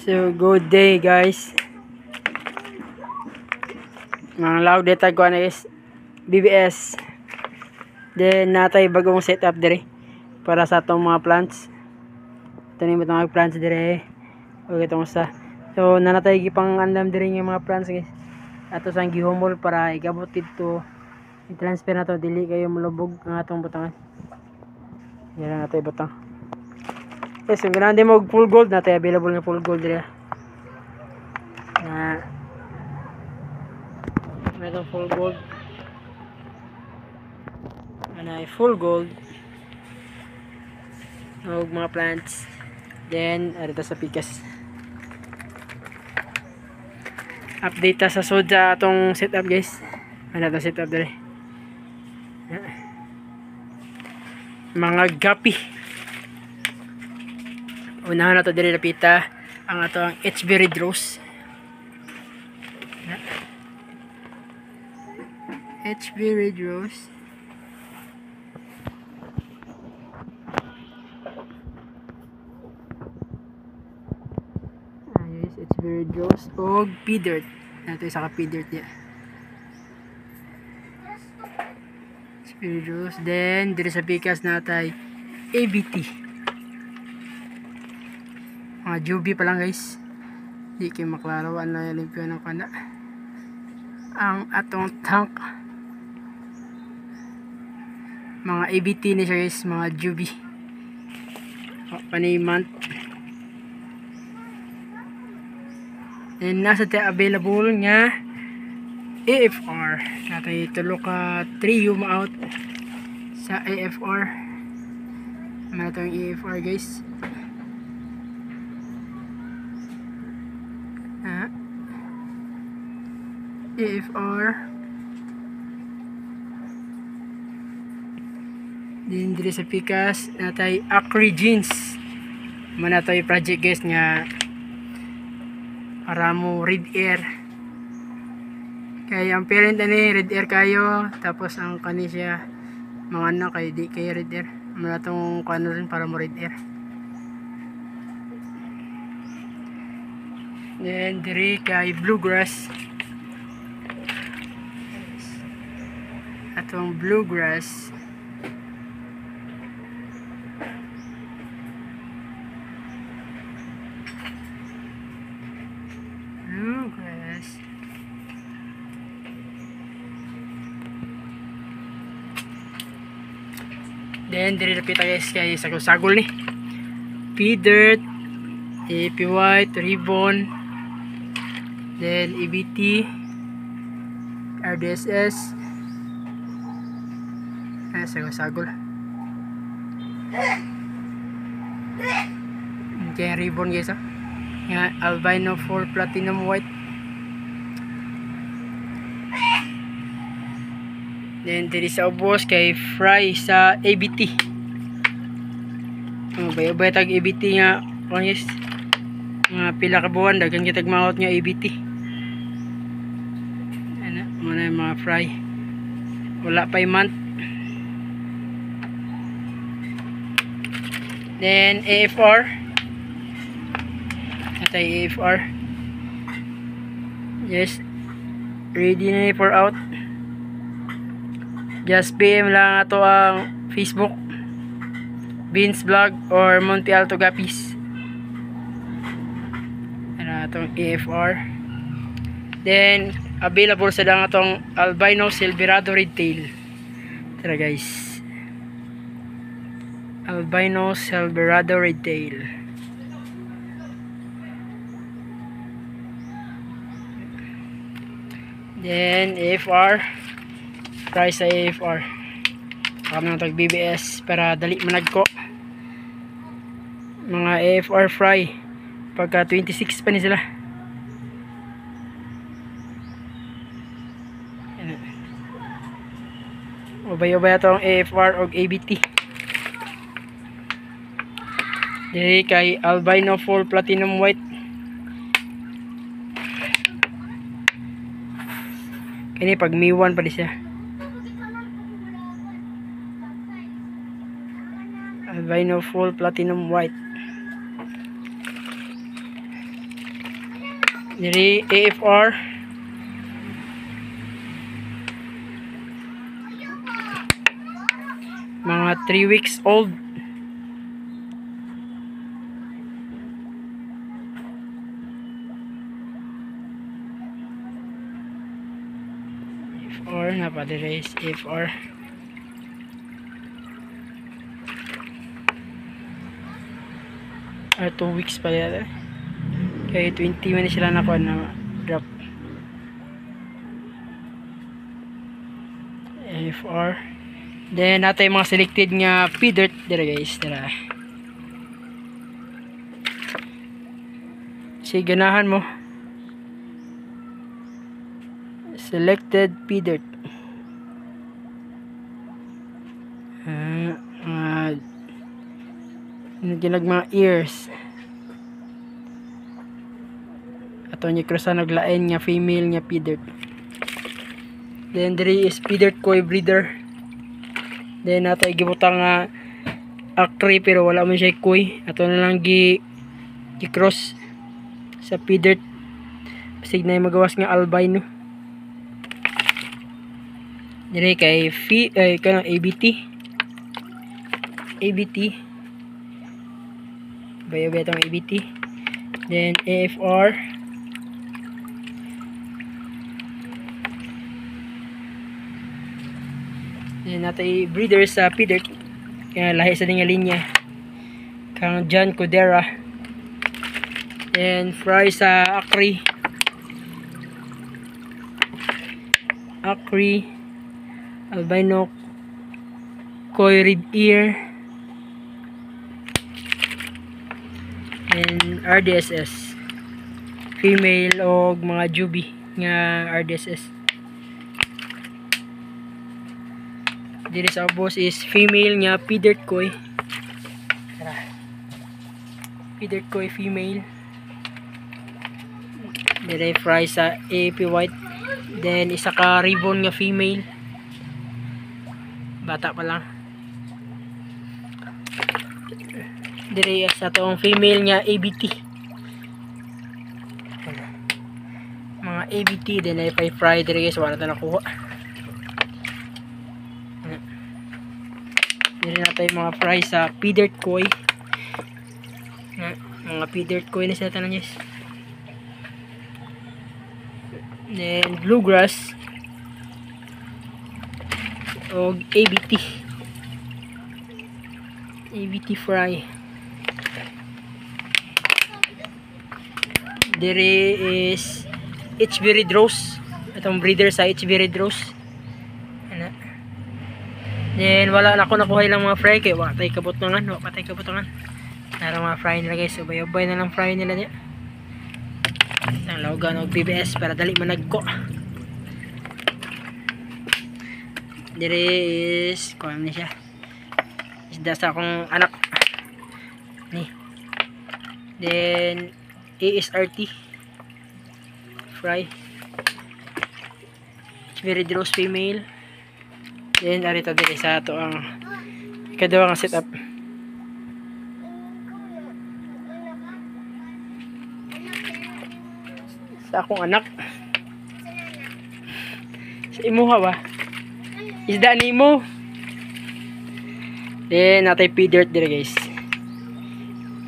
So good day guys. Mga loud data ko is BBS. Then natay bagong setup dire para sa atong mga plants. Tanim itong mga plants dire. Okay itong sa. So nanatay gipang andam dire yung mga plants guys. Ato sang gihumol para igabot dito. I-transfer na to dili kayo mulubog ang atong butangan. Yan natay butang. Yes, yung ganaan din mo full gold natay available nga full gold dire. Meron full gold. Ano ay full gold. Og mga plants. Then arito sa pikas. Update ta sa soja atong setup guys. Ano to setup dire. Mga gapi. Unahan na to dire napita ang atong HB Red Rose. HB Red Rose. Ayos, HB Red Rose og P-Dirt. Ito isa ka P-Dirt niya. HB Red Rose. Then, dito sa pikas natay ABT. Mga jubi pa lang guys. Di kayo maklarawan na limpyo ng kanda. Ang atong tank. Mga ABT ni siya guys, mga jubi. Panimant. And nasa tayo available nga AFR. Natay tulo ka 3 out sa AFR. Ano itong AFR guys. AFR. Din diri sa pikas natay Acri Jeans. Mana toy project guys nga para mo red air. Kaya ang parent ani red air kayo tapos ang kani siya mga anak kay di kay red air. Mana tong kano rin para mo red air. Then diri kay bluegrass. Atong bluegrass. Bluegrass. Then diri napita guys kay sagol-sagol ni. P-Dirt, AP White, Ribbon, then EBT, RDSS. Sagol-sagol. Okay, ribbon guys ha. Nga albino for platinum white. Then diri sa ubos kay fry sa ABT. Bay-bay tag ABT nga guys. Nga pila ka buwan daghan kitag maot nga ABT. Ano muna yung mga fry. Wala pa yung month. Then AFR. Natay AFR. Yes. Ready na for out. Just PM lang ato ang Facebook. Beans Vlog or Monte Alto Gapis. Ano atong AFR. Then available sa lang atong albino silverado red tail. Tara guys. Albino silverado red tail. Then AFR. Price sa AFR. Kami nang tag BBS para dali managko. Mga AFR fry. Pagka 26 pa ni sila. Ubay-ubay atong AFR og ABT. Diri kay albino full platinum white. Kini pag miwan pa di siya. Albino full platinum white. Diri AFR. Mga 3 weeks old. AFR na pa diri is AFR. Or 2 weeks pa dito. Kaya 20 man sila na drop. AFR. Then natay mga selected nga feeder dira guys, dira. Sige, ganahan mo. Selected feeder. Mga ears. Ato ni cross naglain nga female nga feeder. Then diri is feeder koi breeder. Then natay gibutang nga acre pero wala man siya koi. Ato na lang gi-cross sa feeder. Basig na magawas nga albino. Diri kay kanang ABT. Bayo-bayo itong ABT. Then AFR. Then natay breeder sa feeder. Kaya lahi sa nga linya. Kang John Codera. Then fry sa Acre. Albino Koi Red Ear. And RDSS. Female o mga jubi nga RDSS. Diri sa boss is female nga feeder koi. Feeder koi female. Diri fry sa AP white. Then isa ka ribbon nga female. Bata pa lang. Diri sa tong female nga ABT. Mga ABT din ay fry diri guys, wala ta nakuha. Diri natin mga fry sa feeder koi. Mga feeder koi na sila tanan guys. Then bluegrass o ABT fry. Diri is HB Red Rose. Itong breeder sa HB Red Rose. Then wala na ako nakuha lang mga fry kay patay kabutangan. Nara mga fry nila guys. Ubay-ubay na lang fry nila niya. Ang lawgan og BBS para dali managko. Diri is kuan ni siya. Isda sa akong anak. Ni. Then ASRT fry. Very rose female. Then arito diri sa ato ang ikaduha nga setup. Sa akong anak. Sa imuha ba? Isda ni mo. Then natay pea dirt diri guys.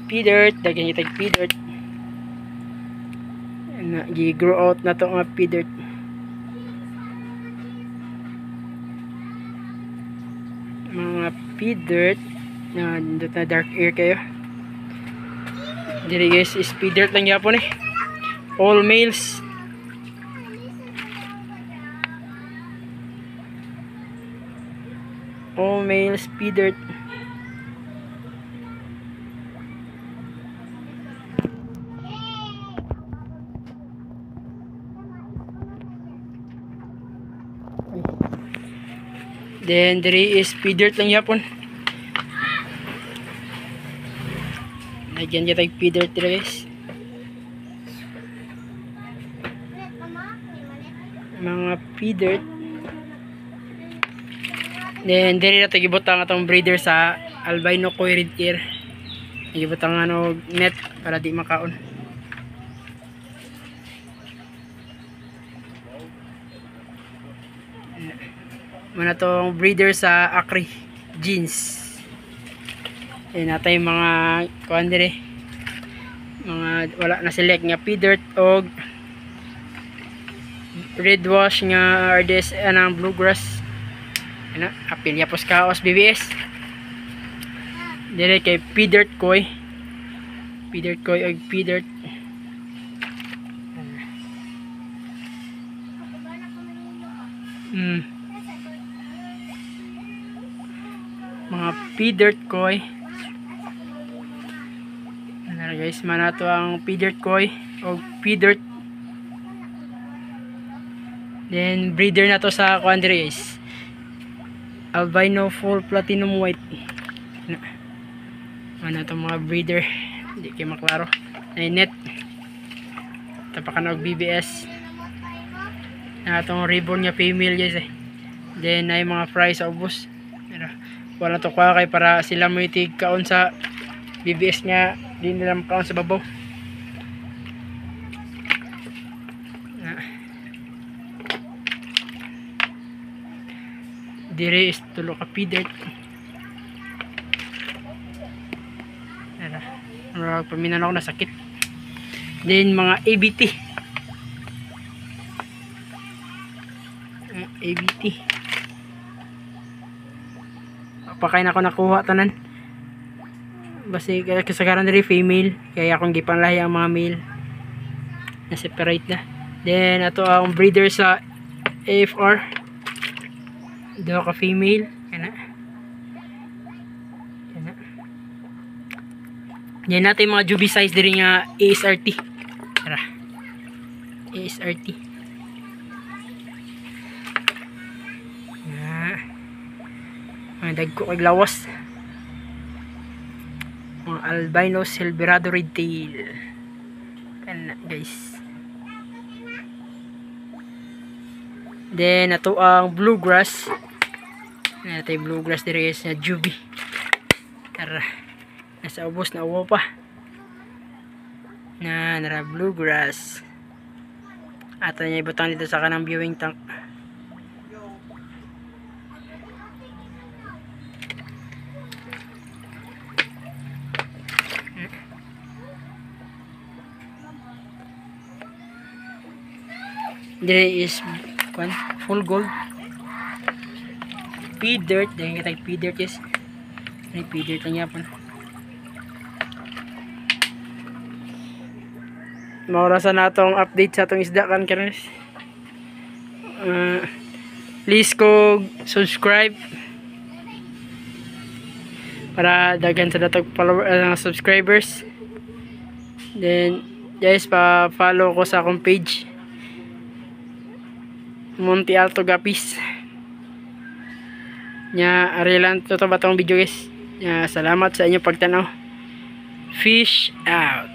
Pea dirt, daghan itag pea dirt. Gi-grow out na to nga pea dirt. Mga pea dirt na dark air kayo. Diri guys is pea dirt lang yapon eh. All males. All males pea dirt. Then diri is pea dirt lang yapon. Nagyan kita pea dirt diri guys. Mga pea dirt. Then diri na gibutang atong breeder sa albino koi red ear. Gibutang ano net para di makaon. Muna tong breeder sa Acre jeans. Natay mga kuan dire. Mga wala na select nga P-Dirt og red wash nga RDS anang bluegrass. Apilya pos kaos BBS. Dire kay P-Dirt koy. P-Dirt koy og P-Dirt. Mga P-Dirt koy. Guys, manato ang P-Dirt koy o P-Dirt. Then breeder na to sa kuan dire guys. Albino full platinum white. Ano to mga breeder? Hindi kayo maklaro. Ay net. Tapakan og BBS. Na itong ribbon nga female guys eh. Then ay mga fry sa ubos. Wala to kwa kay para sila mo itig kaon sa BBS nga di nila makaon sa babaw. Dire is tulo ka P-Dirt. Paminan ako na sakit. Then mga ABT. ABT. Pakain ako nakuha tanan. Basi kasagaran diri female, kaya akong gipanlahi ang mga male. Na separate na. Then ato ang breeder sa AFR. Dua ka female, kana. Kana. Yan natin mga jubi size diri nga ASRT. Tara. ASRT. Mga dagko kay lawas. Mga albino silverado red tail. Kana guys. Then ato ang bluegrass. Natay bluegrass diri sa jubi. Tara. Nasa ubos na uwa pa. Nara bluegrass. Ato niya ibutang dito sa kanang viewing tank. Dire is full gold. P-Dirt. Dahil kita P-Dirt is. May P-Dirt lang yapon. Maurasan na itong update sa itong isda kan karon. Please ko subscribe para dagan sa datog subscribers. Then guys, pa-follow ko sa akong page Monte Alto Gapis nya arilan to ba tong video guys. Salamat sa inyong pagtanaw. Fish out.